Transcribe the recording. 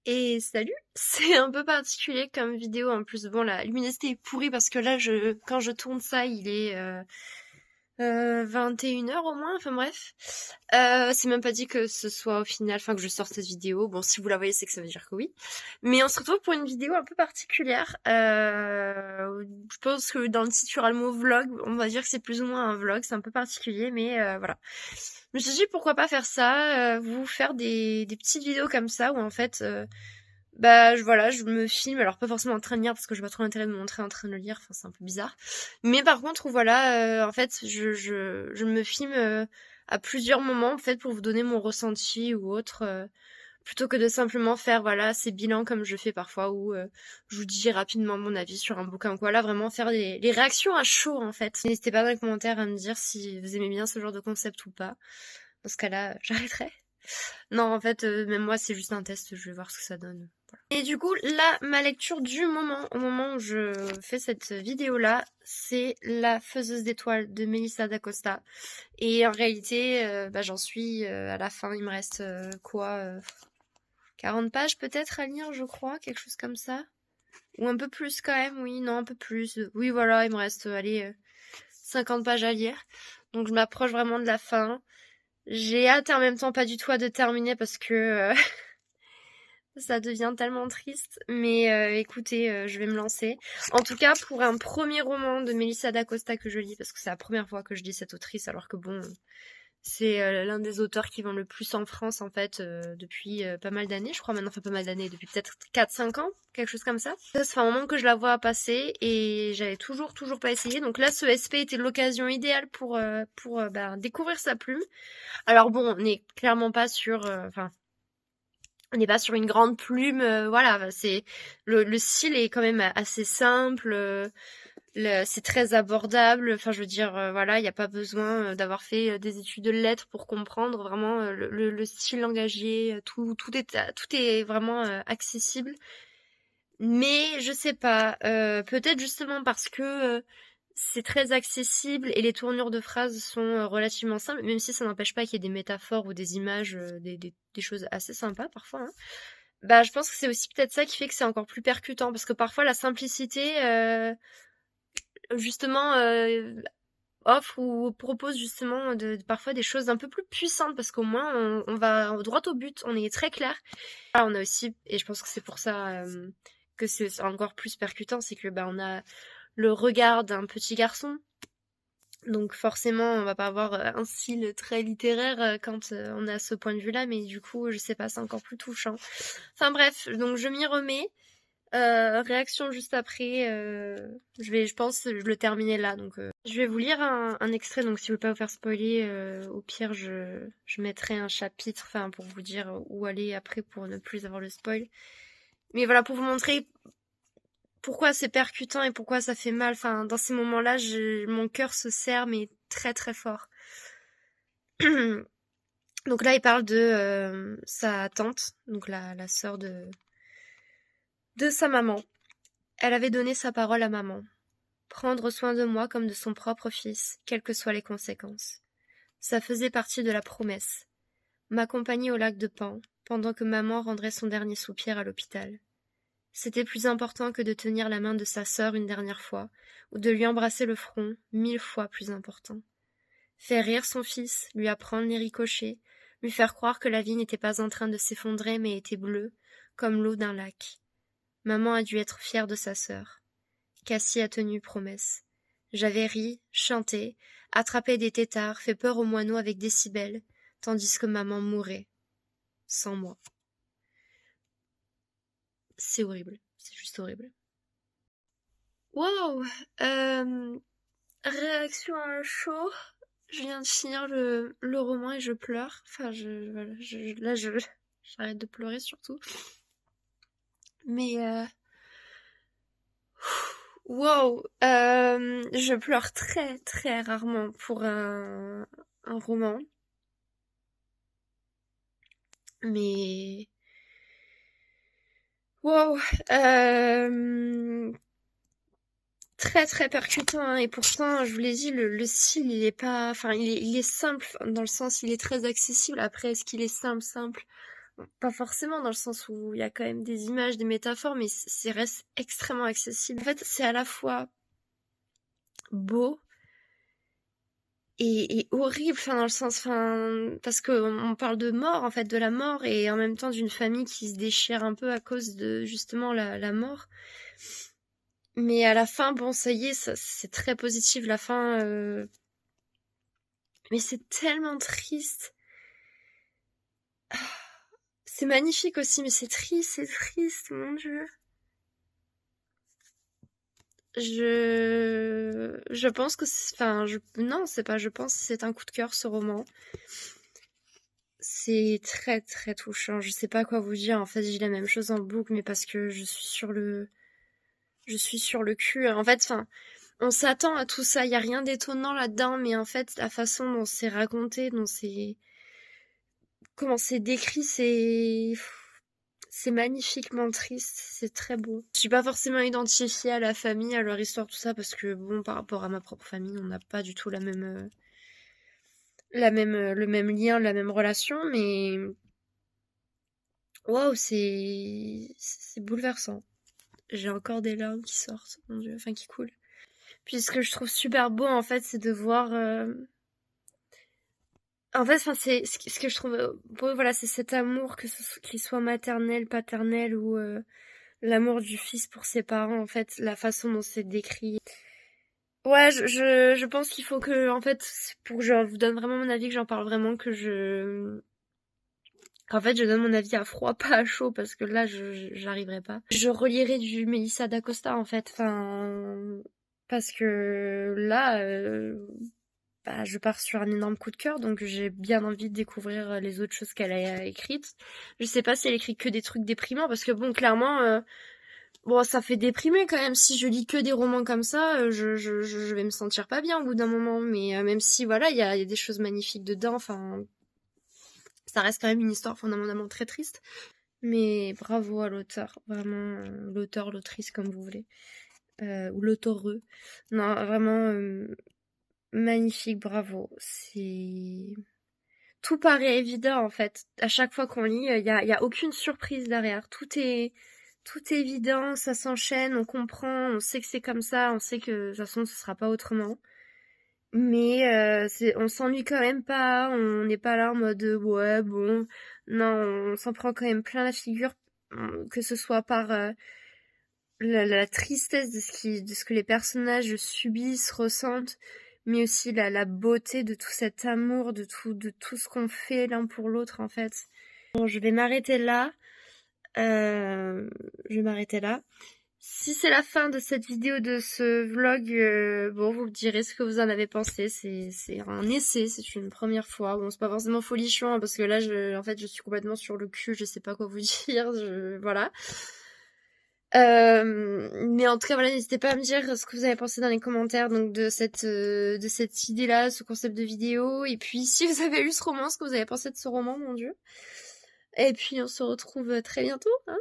Et salut! C'est un peu particulier comme vidéo en plus. Bon, la luminosité est pourrie parce que là, quand je tourne ça, il est 21h au moins. Enfin bref, c'est même pas dit que ce soit au final, enfin que je sorte cette vidéo. Bon, si vous la voyez, c'est que ça veut dire que oui. Mais on se retrouve pour une vidéo un peu particulière. Je pense que dans le titre, il y aura le mot vlog. On va dire que c'est plus ou moins un vlog. C'est un peu particulier, mais voilà. Je me suis dit pourquoi pas faire ça, vous faire des petites vidéos comme ça où en fait, bah voilà, je me filme, alors pas forcément en train de lire parce que j'ai pas trop l'intérêt de me montrer en train de lire, enfin c'est un peu bizarre. Mais par contre, voilà, en fait, je me filme à plusieurs moments en fait pour vous donner mon ressenti ou autre, plutôt que de simplement faire voilà ces bilans comme je fais parfois où je vous dis rapidement mon avis sur un bouquin ou quoi. Là, vraiment faire les réactions à chaud en fait. N'hésitez pas dans les commentaires à me dire si vous aimez bien ce genre de concept ou pas. Dans ce cas-là, j'arrêterai. Non, en fait, même moi, c'est juste un test, je vais voir ce que ça donne. Voilà. Et du coup, là, ma lecture du moment, au moment où je fais cette vidéo-là, c'est La Faiseuse d'étoiles de Melissa d'Acosta. Et en réalité, bah, j'en suis à la fin, il me reste 40 pages peut-être à lire, je crois, quelque chose comme ça. Ou un peu plus quand même, oui, non, un peu plus. Oui, voilà, il me reste, allez, 50 pages à lire. Donc je m'approche vraiment de la fin. J'ai hâte et en même temps pas du tout hâte de terminer parce que ça devient tellement triste. Mais écoutez, je vais me lancer. En tout cas, pour un premier roman de Melissa d'Acosta que je lis, parce que c'est la première fois que je lis cette autrice, alors que bon, c'est l'un des auteurs qui vend le plus en France en fait depuis pas mal d'années, je crois maintenant, enfin pas mal d'années, depuis peut-être 4-5 ans, quelque chose comme ça. Ça fait un moment que je la vois passer et j'avais toujours pas essayé. Donc là, ce SP était l'occasion idéale pour bah, découvrir sa plume. Alors bon, on n'est clairement pas sur, enfin, on n'est pas sur une grande plume, voilà, c'est le style est quand même assez simple. C'est très abordable. Enfin, je veux dire, voilà, il n'y a pas besoin d'avoir fait des études de lettres pour comprendre vraiment le style engagé. Tout est vraiment accessible. Mais je sais pas, peut-être justement parce que c'est très accessible et les tournures de phrases sont relativement simples, même si ça n'empêche pas qu'il y ait des métaphores ou des images, des choses assez sympas parfois, hein. Bah, je pense que c'est aussi peut-être ça qui fait que c'est encore plus percutant, parce que parfois la simplicité, justement, offre ou propose justement parfois des choses un peu plus puissantes, parce qu'au moins on va droit au but, on est très clair. Là, on a aussi, et je pense que c'est pour ça que c'est encore plus percutant, c'est que bah, on a le regard d'un petit garçon. Donc forcément, on va pas avoir un style très littéraire quand on est à ce point de vue-là, mais du coup, je sais pas, c'est encore plus touchant. Enfin bref, donc je m'y remets. Réaction juste après. Je pense, je le terminer là. Donc, je vais vous lire un extrait. Donc, si vous voulez pas vous faire spoiler, au pire, je mettrai un chapitre, enfin, pour vous dire où aller après pour ne plus avoir le spoil. Mais voilà, pour vous montrer pourquoi c'est percutant et pourquoi ça fait mal. Enfin, dans ces moments-là, mon cœur se serre, mais très très fort. Donc là, il parle de sa tante, donc la sœur de sa maman. Elle avait donné sa parole à maman. Prendre soin de moi comme de son propre fils, quelles que soient les conséquences. Ça faisait partie de la promesse. M'accompagner au lac de Pan, pendant que maman rendrait son dernier soupir à l'hôpital. C'était plus important que de tenir la main de sa sœur une dernière fois, ou de lui embrasser le front, 1000 fois plus important. Faire rire son fils, lui apprendre les ricochets, lui faire croire que la vie n'était pas en train de s'effondrer mais était bleue, comme l'eau d'un lac. Maman a dû être fière de sa sœur. Cassie a tenu promesse. J'avais ri, chanté, attrapé des têtards, fait peur aux moineaux avec décibels, tandis que maman mourait. Sans moi. C'est horrible. C'est juste horrible. Wow! Réaction à chaud. Je viens de finir le roman et je pleure. Enfin, voilà, j'arrête de pleurer surtout. Mais, wow! Je pleure très très rarement pour un roman. Mais wow, très très percutant, hein. Et pourtant, je vous l'ai dit, le style il est pas, enfin il est simple dans le sens il est très accessible. Après, est-ce qu'il est simple? pas forcément dans le sens où il y a quand même des images, des métaphores, mais c'est reste extrêmement accessible. En fait, c'est à la fois beau et horrible, enfin dans le sens, enfin parce que on parle de mort en fait, de la mort et en même temps d'une famille qui se déchire un peu à cause de justement la mort. Mais à la fin, bon, ça y est, c'est très positif la fin, mais c'est tellement triste. C'est magnifique aussi, mais c'est triste, mon Dieu. Je pense que enfin, non, c'est pas, je pense que c'est un coup de cœur ce roman. C'est très très touchant. Je sais pas quoi vous dire. En fait, j'ai la même chose en boucle, mais parce que je suis sur le cul. En fait, enfin, on s'attend à tout ça. Il y a rien d'étonnant là-dedans, mais en fait, la façon dont c'est raconté, comment c'est décrit, c'est magnifiquement triste, c'est très beau. Je suis pas forcément identifiée à la famille, à leur histoire, tout ça, parce que bon, par rapport à ma propre famille, on n'a pas du tout le même lien, la même relation, mais waouh, c'est bouleversant. J'ai encore des larmes qui sortent, mon Dieu, enfin qui coulent. Puis ce que je trouve super beau, en fait, c'est de voir. En fait, enfin, c'est ce que je trouve beau, voilà, c'est cet amour, qu'il soit maternel, paternel ou l'amour du fils pour ses parents, en fait, la façon dont c'est décrit. Ouais, je pense qu'il faut que, en fait, pour que je vous donne vraiment mon avis, que j'en parle vraiment, qu'en fait, je donne mon avis à froid, pas à chaud, parce que là, j'arriverai pas. Je relirai du Melissa d'Acosta, en fait, enfin, parce que là, bah, je pars sur un énorme coup de cœur, donc j'ai bien envie de découvrir les autres choses qu'elle a écrites. Je sais pas si elle écrit que des trucs déprimants, parce que bon, clairement, bon, ça fait déprimer quand même. Si je lis que des romans comme ça, je vais me sentir pas bien au bout d'un moment. Mais même si, voilà, il y a des choses magnifiques dedans, enfin, ça reste quand même une histoire fondamentalement très triste. Mais bravo à l'auteur, vraiment, l'auteur, l'autrice, comme vous voulez. Ou l'auteureux. Non, vraiment, magnifique, bravo. Tout paraît évident en fait. À chaque fois qu'on lit, y a aucune surprise derrière. Tout est évident, ça s'enchaîne, on comprend, on sait que c'est comme ça, on sait que de toute façon ce sera pas autrement. Mais on s'ennuie quand même pas, on n'est pas là en mode ouais bon, non, on s'en prend quand même plein la figure, que ce soit par la tristesse de ce que les personnages subissent, ressentent, mais aussi la beauté de tout cet amour, de tout ce qu'on fait l'un pour l'autre en fait. Bon, je vais m'arrêter là. Je vais m'arrêter là. Si c'est la fin de cette vidéo, de ce vlog, bon, vous me direz ce que vous en avez pensé. C'est un essai, c'est une première fois. Bon, c'est pas forcément folichon, hein, parce que là, en fait, je suis complètement sur le cul, je sais pas quoi vous dire, voilà. Mais en tout cas, voilà, n'hésitez pas à me dire ce que vous avez pensé dans les commentaires, donc de cette idée-là, ce concept de vidéo. Et puis, si vous avez lu ce roman, ce que vous avez pensé de ce roman, mon Dieu. Et puis, on se retrouve très bientôt, hein.